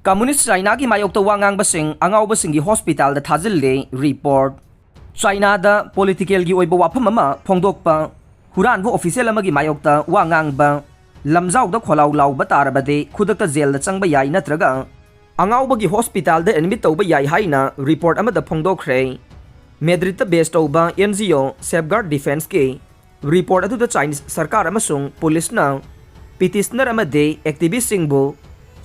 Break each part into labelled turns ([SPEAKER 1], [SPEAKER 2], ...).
[SPEAKER 1] Communist China की मायोक्ता वांगांग busing अंगाव busing की hospital दा थाजिल्ले रिपोर्ट China दा political की ओइबो वाफम अमा फोंगदोकपा हुरान वो ऑफिशियल अमा की मायोक्ता वांगांग बा लमजाउ दा खोलाउ लाउ बतारबदे खुदकता जेल दा चंगबा याई नत्रगा अंगाव बगी हॉस्पिटल दा एडमिट तौबा याई हाइना रिपोर्ट अमा दा फोंगदोखरे मेड्रिड दा बेस तौबा NGO सेफगार्ड डिफेंस के रिपोर्ट अदु दा चाइनीज सरकार अमसुंग पुलिस ना पिटिशनर अमदे एक्टिविस्ट सिंगबो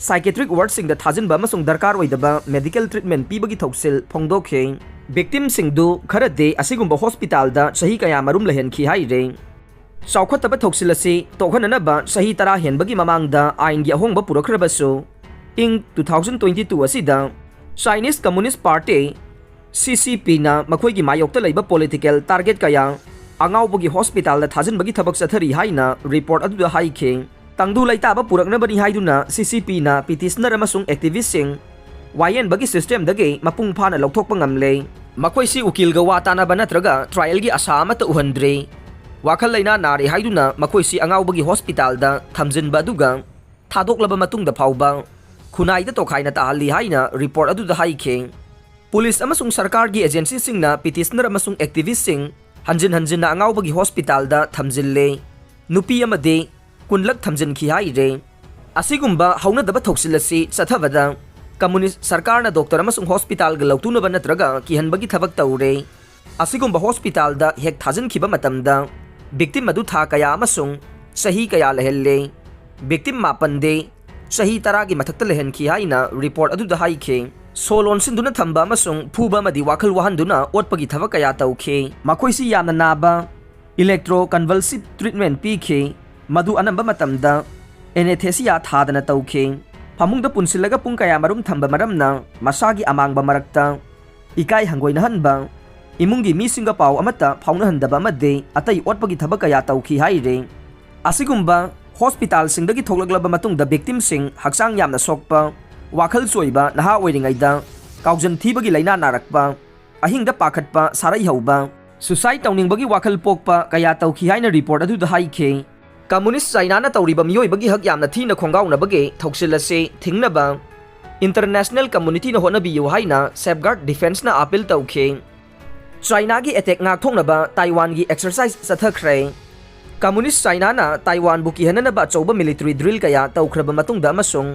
[SPEAKER 1] साइकेट्रिक वार्ड सिंग दा थाजिनबा अमसुंग दरकार ओइदबा मेडिकल ट्रीटमेंट पीबगी थौसिल फोंगदोखे victim singdu kharade asigumba hospital da sahi kaya marum lehenki haire chawkhataba thoksilasi tokhananaba sahi tara henbagi mamangda ain gi ahongba purakhrabassu ing 2022 asida Chinese Communist Party CCP na makhoi gi mayokta leiba political target kaya angawbagi hospital da thajinbagi thabak sathari haina report adu da haike tangdu laitaba puraknabani haiduna CCP na petitioner amasung activist sing YN bagi system dage mapung phana lokthokpa ngamle makhoi si ukil ga watana banatraga trial gi asama ta uhandre wakhal leina nari haiduna makhoi si angau bagi hospital da thamjin baduga thadoklaba matung da phauba khunai da tokhaina ta hali haina report adu da haike police amasung sarkar gi agency singna petitioner amasung activist sing hanjin na angau bagi hospital da thamjille nupi amade kunlak thamjin khi haire asigumba hauna daba thoksilasi chathabada Communist सरकार ना doctor अमसुंग hospital ग लौतुनबा नत्रगा किहनबगी थबक तौरे असिगुंबा hospital दा हेक थाजनखिबा मतमदा victim मदु था कया अमसुंग सही कया लहेल्ले victim मापनदे सही तरा की मथक्ता लहेनखि हाइना रिपोर्ट अदु दा हाइखे सोलोन सिंदुना थंबा अमसुंग फुबा मदि वाखल वहनदुना ओटपगी थबक कया तौखे मखोइसी यामना नाबा इलेक्ट्रो कन्वल्सिव ट्रीटमेंट पीखे मदु अनंबा मतमदा एनेस्थेसिया थादना तौखे Pamungda punsilaga pung kaya marum thamba maramna masagi amangba marakta ikai hangoina hanba imungi mi singa pau amata phauna handaba amade atai otpagi thaba kaya tauki haire asigumba hospital singdagi thoklaglaba matungda victim sing haksang yamna sokpa wakhal soiba naha oiringaida kaujan thibagi laina narakpa ahingda pakhatpa sarai hauba suicide tawningbagi wakhal pokpa kaya tauki haina report adu da haike Communist China na tawriba miyoi bagi hak yamna thina khongaw na bagi thoksilase thingnaba international community na honabi yu haina safeguard defense na appeal tawkhe China gi attack Ngakthoknaba Taiwan gi exercise Chathakhre Communist China na Taiwan buki hananaba chawba military drill kaya tawkhraba matungda amasung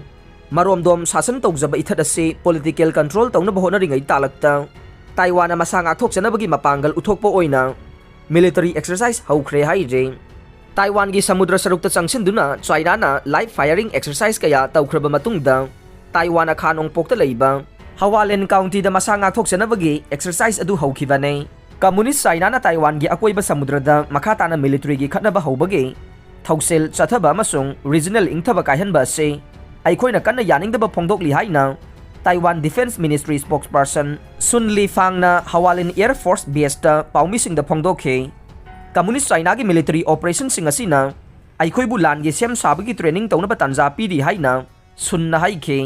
[SPEAKER 1] maromdom sasan tawjaba ithadase political control tawnaba honaringai talakta Taiwan na masa ngakthokchana bagi mapangal uthokpa oina military exercise haukhre haire Taiwan gi samudra sarukta changsinduna China na live firing exercise kaya tawkhraba matungda Taiwan khanong pokta leiba Hawalen County da masa ngakthokchana bagi exercise adu haukhibane Communist China na Taiwan gi akoiba samudra da makhata na military gi khatnaba haubagi thogsel chathaba masung regional ingthaba kaihanba se aikhoina kanna yaningdaba phongdokli haina Taiwan Defense Ministry spokesperson Sun Li Fang na Hawalen Air Force Base ta paumi sing da phongdokhe Communist China की military operation सिंग असिना आइखोइबु लान गे same साबगी training तौनबा तंजा पीरी हाइना सुनना हाइखे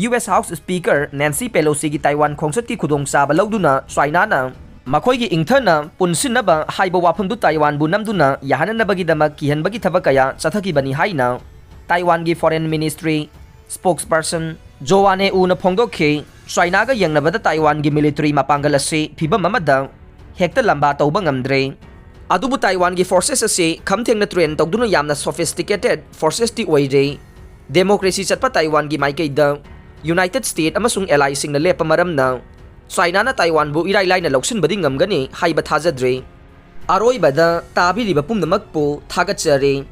[SPEAKER 1] US House Speaker Nancy Pelosi की Taiwan खोंसत की खुदोंगसाबा लौदुना China ना मखोइगी इंथना पुनसिनबा हाइबा वाफमदु Taiwan बु नमदुना याहननबगी दमक किहनबगी थबकया चथकीबनी हाइना Taiwan की Foreign Ministry spokesperson जोवाने उन फोंगदोखे China गा यंगनबदा ताइवान की military मापांगल असे फिबम अमदा हेक्ता लंबा तौबा ngamdre Adubu Taiwan gi forces ase khamthengna train tawduna yamna sophisticated forces ti oire democracy chatpa Taiwan gi maikai da United States amasung ally sing na lepa maramna China na Taiwan bu irai lai na loksin badi ngamgani haiba thajadre aroi bada tabi riba pumnamak po thagachare